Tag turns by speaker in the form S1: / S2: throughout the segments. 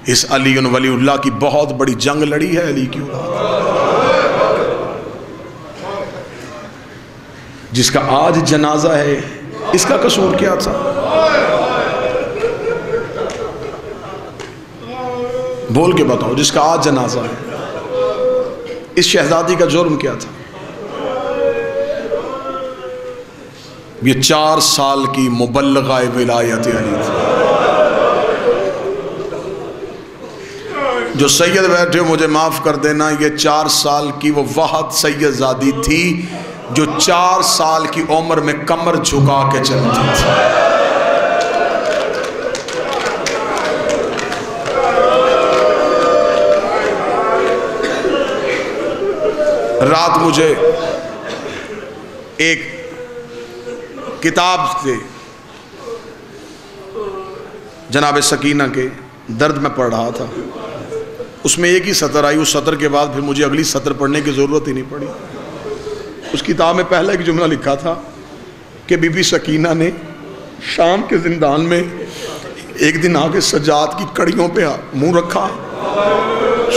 S1: اس علی ولی اللہ کی بہت بڑی جنگ لڑی ہے علی کی اولاد، جس کا آج جنازہ ہے، اس کا قصور کیا تھا؟ بول کے بتاؤ، جس کا آج جنازہ ہے، اس شہزادی کا جرم کیا تھا؟ یہ 4 سال کی مبلغہ ولایت علی تھی۔ جو سید بیٹھے ہو مجھے معاف کر دینا، یہ 4 سال کی وہ واحد سید زادی تھی جو 4 سال کی عمر میں کمر جھکا کے چلتی تھی۔ رات مجھے ایک کتاب سے جناب سکینہ کے درد میں پڑھ رہا تھا، اس میں ایک ہی سطر آئی، اس سطر کے بعد پھر مجھے اگلی سطر پڑھنے کی ضرورت ہی نہیں پڑی۔ اس کتاب میں پہلا ایک جملہ لکھا تھا کہ بی بی سکینہ نے شام کے زندان میں ایک دن آگے سجاد کی کڑیوں پہ منہ رکھا،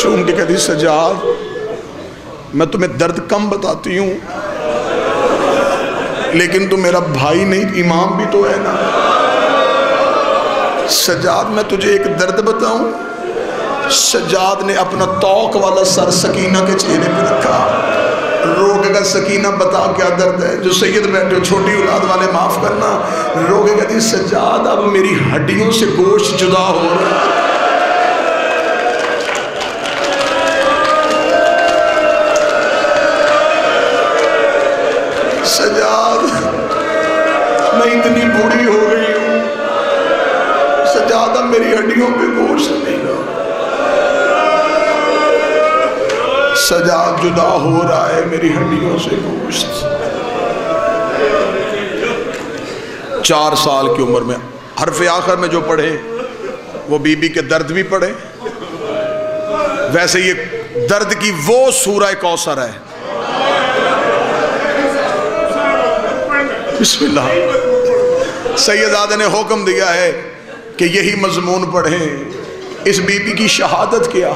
S1: چوم کے کہتی سجاد میں تمہیں درد کم بتاتی ہوں لیکن تو میرا بھائی نہیں، امام بھی تو ہے نا، سجاد میں تجھے ایک درد بتاؤں؟ سجاد نے اپنا توق والا سر سکینہ کے چہرے پہ رکھا، رو کے کہا سکینہ بتا کیا درد ہے؟ جو سید بیٹھے چھوٹی اولاد والے معاف کرنا، رو کے کہتی سجاد اب میری ہڈیوں سے گوشت جدا ہو رہا ہے۔ سجاد میں اتنی بوڑھی ہو گئی ہوں، سجاد اب میری ہڈیوں پہ گوشت نہیں رہا، سجاد جدا ہو رہا ہے میری ہڈیوں سے گوشت۔ 4 سال کی عمر میں حرف آخر میں جو پڑھے وہ بی بی کے درد بھی پڑھے، ویسے یہ درد کی وہ سورہ کوثر ہے۔ بسم اللہ، سیدزادے نے حکم دیا ہے کہ یہی مضمون پڑھیں۔ اس بی بی کی شہادت کیا،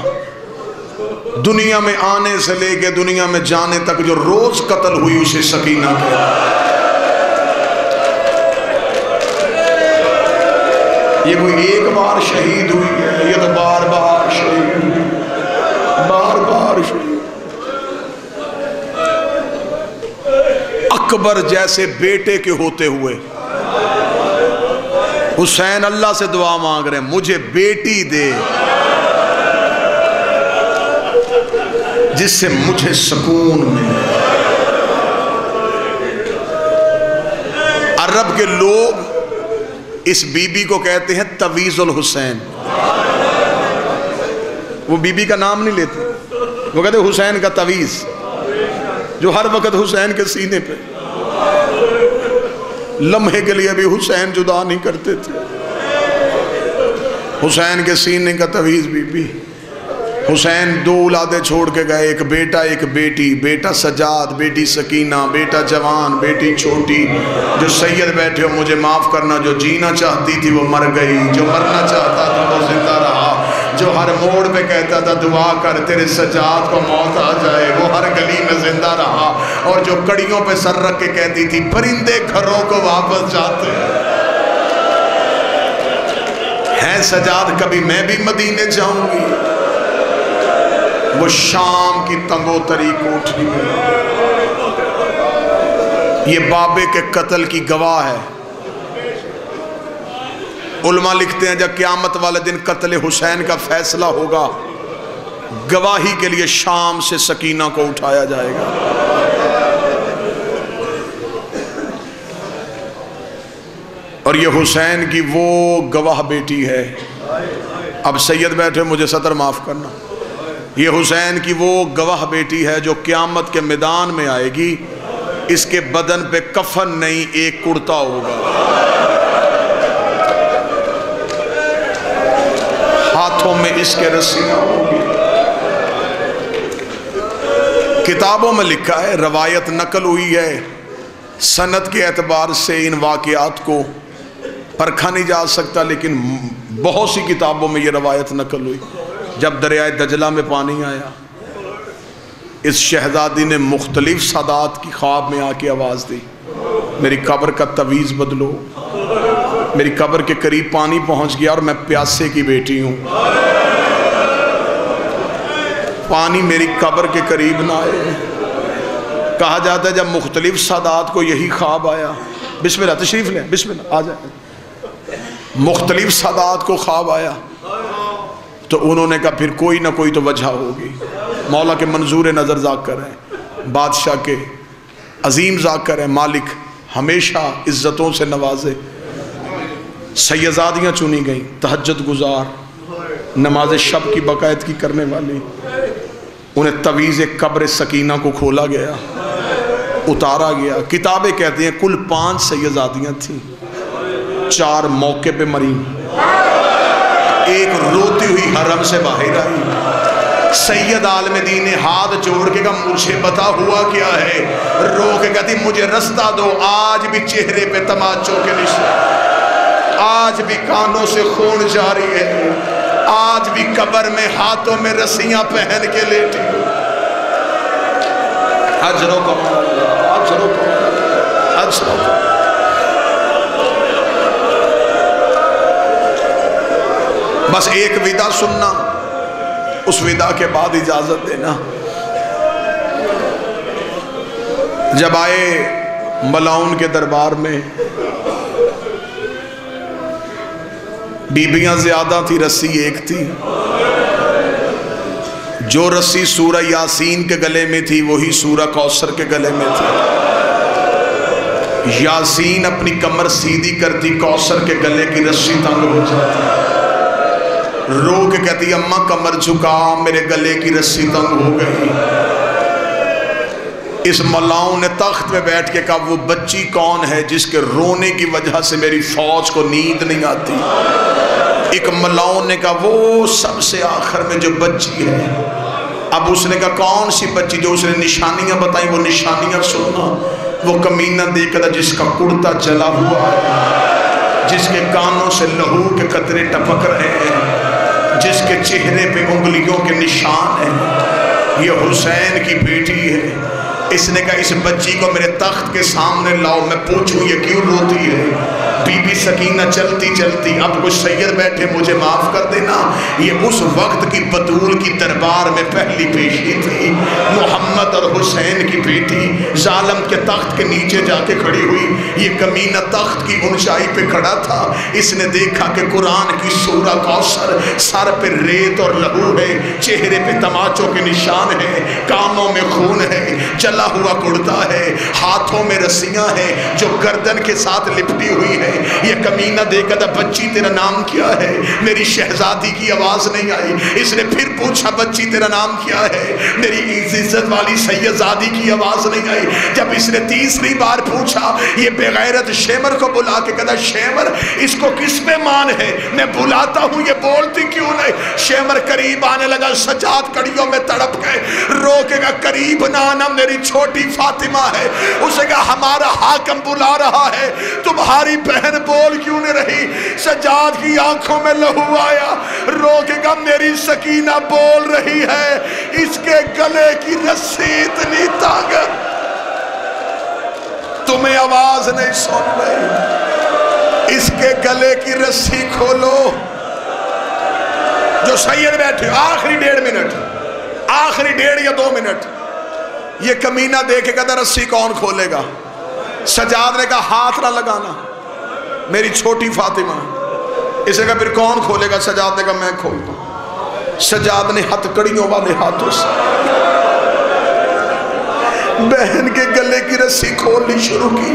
S1: دنیا میں آنے سے لے کے دنیا میں جانے تک جو روز قتل ہوئی اسے سکینہ کیا۔ یہ کوئی ایک بار شہید ہوئی ہے، یہ تو بار بار شہید ہوئی، بار بار شہید۔ اکبر جیسے بیٹے کے ہوتے ہوئے حسین اللہ سے دعا مانگ رہے ہیں مجھے بیٹی دے جس سے مجھے سکون ملے۔ عرب کے لوگ اس بی بی کو کہتے ہیں تویز الحسین، وہ بی بی کا نام نہیں لیتے، وہ کہتے ہیں حسین کا تویز، جو ہر وقت حسین کے سینے پہ لمحے کے لیے بھی حسین جدا نہیں کرتے تھے۔ حسین کے سینے کا تویز بی بی۔ حسین 2 اولادیں چھوڑ کے گئے، ایک بیٹا ایک بیٹی، بیٹا سجاد، بیٹی سکینہ، بیٹا جوان، بیٹی چھوٹی۔ جو سید بیٹھے ہو مجھے معاف کرنا، جو جینا چاہتی تھی وہ مر گئی، جو مرنا چاہتا تھا وہ زندہ رہا، جو ہر موڑ پہ کہتا تھا دعا کر تیرے سجاد کو موت آ جائے وہ ہر گلی میں زندہ رہا، اور جو کڑیوں پہ سر رکھ کے کہتی تھی پرندے گھروں کو واپس جاتے ہیں سجاد کبھی میں بھی مدینے جاؤں گی، وہ شام کی تنگو تری کوٹھی میں یہ بابے کے قتل کی گواہ ہے۔ علماء لکھتے ہیں جب قیامت والے دن قتل حسین کا فیصلہ ہوگا، گواہی کے لیے شام سے سکینہ کو اٹھایا جائے گا۔ اور یہ حسین کی وہ گواہ بیٹی ہے۔ اب سید بیٹھے مجھے سطر معاف کرنا، یہ حسین کی وہ گواہ بیٹی ہے جو قیامت کے میدان میں آئے گی، اس کے بدن پہ کفن نہیں ایک کرتا ہوگا، ہاتھوں میں اس کے رسیاں ہوگی۔ کتابوں میں لکھا ہے، روایت نقل ہوئی ہے، سند کے اعتبار سے ان واقعات کو پرکھا نہیں جا سکتا، لیکن بہت سی کتابوں میں یہ روایت نقل ہوئی، جب دریائے دجلہ میں پانی آیا، اس شہزادی نے مختلف سادات کی خواب میں آ کے آواز دی، میری قبر کا تعویذ بدلو، میری قبر کے قریب پانی پہنچ گیا اور میں پیاسے کی بیٹی ہوں، پانی میری قبر کے قریب نہ آئے۔ کہا جاتا ہے جب مختلف سادات کو یہی خواب آیا، بسم اللہ تشریف لیں، بسم اللہ آ جائیں، مختلف سادات کو خواب آیا تو انہوں نے کہا پھر کوئی نہ کوئی تو وجہ ہوگی، مولا کے منظور نظر ذاکر ہیں، بادشاہ کے عظیم ذاکر ہیں، مالک ہمیشہ عزتوں سے نوازے۔ سیدزادیاں چنی گئیں، تہجد گزار، نماز شب کی باقاعدگی کرنے والی، انہیں تعویذ قبر سکینہ کو کھولا گیا، اتارا گیا۔ کتابیں کہتی ہیں کل 5 سیدزادیاں تھیں، 4 موقع پہ مری، ایک روتی ہوئی حرم سے باہر آئی۔ سید عالم دین نے ہاتھ جوڑ کے کہا مجھے بتا ہوا کیا ہے، رو کے کہتی مجھے رستہ دو، آج بھی چہرے پہ تماچوں کے نشان، آج بھی کانوں سے خون جاری ہے، آج بھی قبر میں ہاتھوں میں رسیاں پہن کے لیٹی، اجروں کو اجروں کو اجروں کو۔ بس ایک ودا سننا، اس ودا کے بعد اجازت دینا۔ جب آئے ملاؤن کے دربار میں، بیبیاں زیادہ تھی، رسی ایک تھی، جو رسی سورہ یاسین کے گلے میں تھی وہی سورہ کوثر کے گلے میں تھی۔ یاسین اپنی کمر سیدھی کرتی، کوثر کے گلے کی رسی تنگ ہو جاتی، رو کے کہتی اماں کمر جھکا، میرے گلے کی رسی تنگ ہو گئی۔ اس ملاؤں نے تخت میں بیٹھ کے کہا وہ بچی کون ہے جس کے رونے کی وجہ سے میری فوج کو نیند نہیں آتی؟ ایک ملاؤں نے کہا وہ سب سے آخر میں جو بچی ہے۔ اب اس نے کہا کون سی بچی؟ جو اس نے نشانیاں بتائیں وہ نشانیاں سننا۔ وہ کمینہ دیکھا تھا جس کا کرتا جلا ہوا ہے، جس کے کانوں سے لہو کے قطرے ٹپک رہے ہیں، جس کے چہرے پہ انگلیوں کے نشان ہیں، یہ حسین کی بیٹی ہے۔ اس نے کہا اس بچی کو میرے تخت کے سامنے لاؤ، میں پوچھوں یہ کیوں روتی ہے۔ بی بی سکینہ چلتی چلتی اب کچھ سید بیٹھے مجھے معاف کر دینا، یہ اس وقت کی بطول کی دربار میں پہلی پیشی تھی، محمد اور حسین کی بیٹی ظالم کے تخت کے نیچے جا کے کھڑی ہوئی۔ یہ کمینہ تخت کی اونچائی پہ کھڑا تھا، اس نے دیکھا کہ قرآن کی سورہ کوثر، سر پہ ریت اور لہو ہے، چہرے پہ تماچوں کے نشان ہیں، کانوں میں خون ہے، جلا ہوا کرتا ہے، ہاتھوں میں رسیاں ہیں جو گردن کے ساتھ لپٹی ہوئی ہے۔ یہ کمینہ دیکھا تھا بچی تیرا نام کیا ہے؟ میری شہزادی کی آواز نہیں آئی۔ اس نے پھر پوچھا بچی تیرا نام کیا ہے؟ میری عزت والی سیدزادی کی آواز نہیں آئی۔ جب اس نے تیسری بار پوچھا یہ بے غیرت شیمر کو بلا کے کہتا شیمر اس کو کس پہ مان ہے؟ میں بلاتا ہوں یہ بولتی کیوں نہیں؟ شیمر قریب آنے لگا، سجاد کڑیوں میں تڑپ گئے، رو کے کہا قریب نہ آنا، میری چھوٹی فاطمہ ہے۔ اسے کہا ہمارا حاکم بلا رہا ہے، تمہاری بہن بول کیوں نہیں رہی؟ سجاد کی آنکھوں میں لہو آیا، رو کے کہا میری سکینہ بول رہی ہے، اس کے گلے کی رسی اتنی تنگ تمہیں آواز نہیں سن رہی، اس کے گلے کی رسی کھولو۔ جو سید بیٹھے آخری 1.5 منٹ، آخری 1.5 یا 2 منٹ، یہ کمینہ دیکھے کہتا رسی کون کھولے گا؟ سجاد نے کہا ہاتھ نہ لگانا، میری چھوٹی فاطمہ۔ اسے کہا پھر کون کھولے گا؟ سجاد نے کہا میں کھولتا ہوں۔ سجاد نے ہتھکڑیوں والے ہاتھوں سے بہن کے گلے کی رسی کھولنی شروع کی،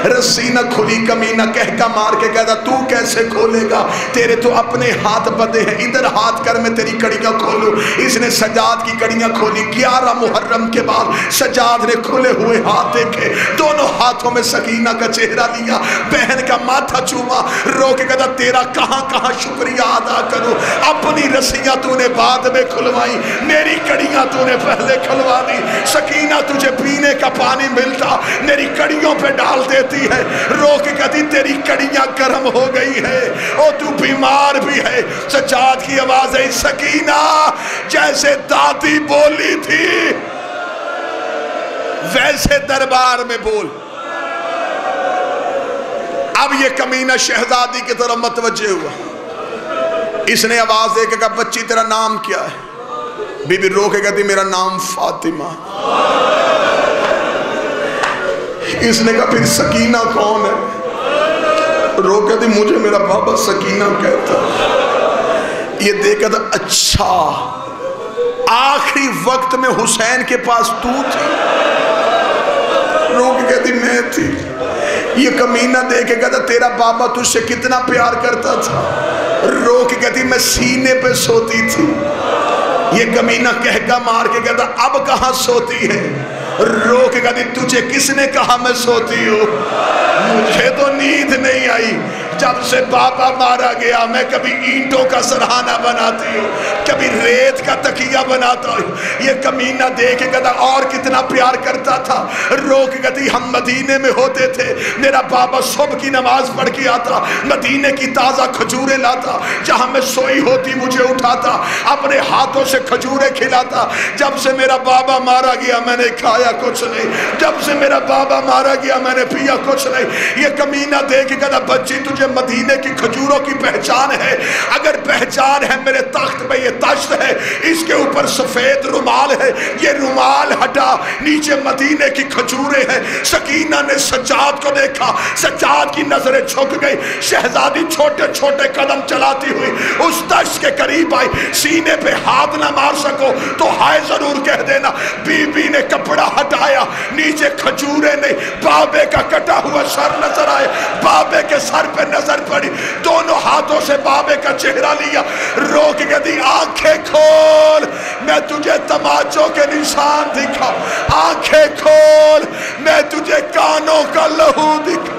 S1: رسی نہ کھلی۔ کمینہ کہکا مار کے کہتا تو کیسے کھولے گا؟ تیرے تو اپنے ہاتھ بدے ہیں، ادھر ہاتھ کر میں تیری کڑیاں کھولوں۔ اس نے سجاد کی کڑیاں کھولی۔ 11 محرم کے بعد سجاد نے کھلے ہوئے ہاتھ دیکھے، دونوں ہاتھوں میں سکینہ کا چہرہ لیا، بہن کا ماتھا چوما، رو کے کہتا تیرا کہاں کہاں شکریہ ادا کروں، اپنی رسیاں تو نے بعد میں کھلوائی، میری کڑیاں تو نے پہلے کھلوا دی۔ سکینہ تجھے پینے کا پانی ملتا میری کڑیوں پہ ڈال دیتی ہے. رو کے کہتی تیری کڑیاں گرم ہو گئی ہے, او تو بیمار بھی ہے. سجاد کی آواز ہے سکینہ جیسے دادی بولی تھی ویسے دربار میں بول. اب یہ کمینہ شہزادی کی طرف متوجہ ہوا. اس نے آواز دے کے کہا بچی تیرا نام کیا ہے؟ بی بی رو کے کہتی میرا نام فاطمہ. اس نے کہا پھر سکینہ کون ہے؟ رو کہتی مجھے میرا بابا سکینہ کہتا. یہ دیکھا تھا اچھا آخری وقت میں حسین کے پاس تو تھی. رو کے کہتی میں تھی. یہ کمینہ دے کے کہتا تیرا بابا تجھ سے کتنا پیار کرتا تھا. رو کے کہتی میں سینے پہ سوتی تھی. یہ کمینہ کہکا مار کے کہتا اب کہاں سوتی ہے؟ رو کے کہتی تجھے کس نے کہا میں سوتی ہوں؟ مجھے تو نیند نہیں آئی. جب سے بابا مارا گیا میں کبھی اینٹوں کا سرہانہ بناتی ہوں, کبھی ریت کا تکیہ بناتا ہوں. یہ کمینہ دے کے کہتا اور کتنا پیار کرتا تھا. رو کے کہتی ہم مدینے میں ہوتے تھے, میرا بابا صبح کی نماز پڑھ کے آتا, مدینے کی تازہ کھجوریں لاتا, جہاں میں سوئی ہوتی مجھے اٹھاتا, اپنے ہاتھوں سے کھجوریں کھلاتا. جب سے میرا بابا مارا گیا میں نے کھایا کچھ نہیں, جب سے میرا بابا مارا گیا میں نے پیا کچھ نہیں. یہ کمینہ دے کے کہتا بچی تجھے مدینے کی کھجوروں کی پہچان ہے؟ اگر پہچان ہے میرے تخت پہ یہ تشت ہے, اس کے اوپر سفید رومال ہے, یہ رومال ہٹا, نیچے مدینے کی کھجوریں ہیں. سکینہ نے سجاد کو دیکھا, سجاد کی نظریں جھک گئی. شہزادی چھوٹے چھوٹے قدم چلاتی ہوئی اس تشت کے قریب آئی. سینے پہ ہاتھ نہ مار سکو تو ہائے ضرور کہہ دینا. بی بی نے کپڑا ہٹایا, نیچے کھجوریں نہیں, بابے کا کٹا ہوا سر نظر آئے. بابے کے سر پہ نظر پڑی, دونوں ہاتھوں سے بابے کا چہرہ لیا. رو کے کہتی آنکھیں کھول میں تجھے تماچوں کے نشان دکھا, آنکھیں کھول میں تجھے کانوں کا لہو دکھا.